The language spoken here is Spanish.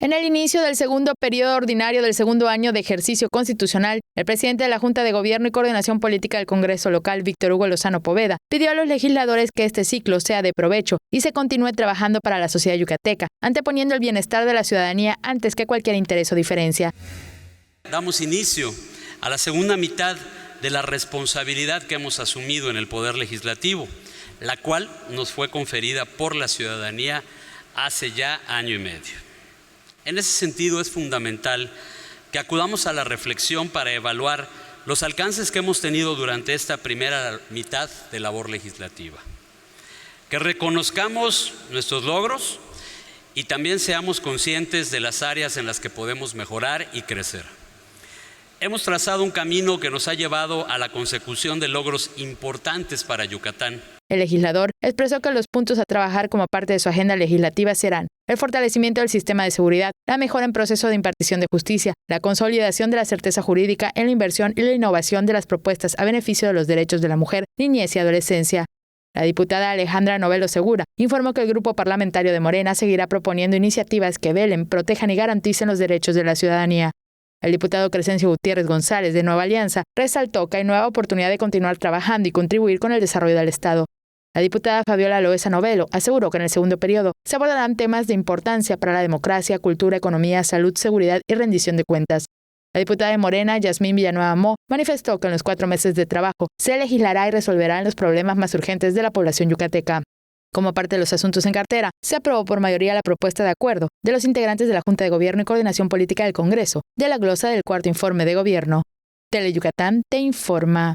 En el inicio del segundo periodo ordinario del segundo año de ejercicio constitucional, el presidente de la Junta de Gobierno y Coordinación Política del Congreso Local, Víctor Hugo Lozano Poveda, pidió a los legisladores que este ciclo sea de provecho y se continúe trabajando para la sociedad yucateca, anteponiendo el bienestar de la ciudadanía antes que cualquier interés o diferencia. Damos inicio a la segunda mitad de la responsabilidad que hemos asumido en el Poder Legislativo, la cual nos fue conferida por la ciudadanía hace ya año y medio. En ese sentido, es fundamental que acudamos a la reflexión para evaluar los alcances que hemos tenido durante esta primera mitad de labor legislativa. Que reconozcamos nuestros logros y también seamos conscientes de las áreas en las que podemos mejorar y crecer. Hemos trazado un camino que nos ha llevado a la consecución de logros importantes para Yucatán. El legislador expresó que los puntos a trabajar como parte de su agenda legislativa serán el fortalecimiento del sistema de seguridad, la mejora en proceso de impartición de justicia, la consolidación de la certeza jurídica en la inversión y la innovación de las propuestas a beneficio de los derechos de la mujer, niñez y adolescencia. La diputada Alejandra Novelo Segura informó que el grupo parlamentario de Morena seguirá proponiendo iniciativas que velen, protejan y garanticen los derechos de la ciudadanía. El diputado Crescencio Gutiérrez González, de Nueva Alianza, resaltó que hay nueva oportunidad de continuar trabajando y contribuir con el desarrollo del Estado. La diputada Fabiola Loesa Novelo aseguró que en el segundo periodo se abordarán temas de importancia para la democracia, cultura, economía, salud, seguridad y rendición de cuentas. La diputada de Morena, Yasmín Villanueva Mo, manifestó que en los 4 meses de trabajo se legislará y resolverán los problemas más urgentes de la población yucateca. Como parte de los asuntos en cartera, se aprobó por mayoría la propuesta de acuerdo de los integrantes de la Junta de Gobierno y Coordinación Política del Congreso de la glosa del cuarto informe de gobierno. Tele Yucatán te informa.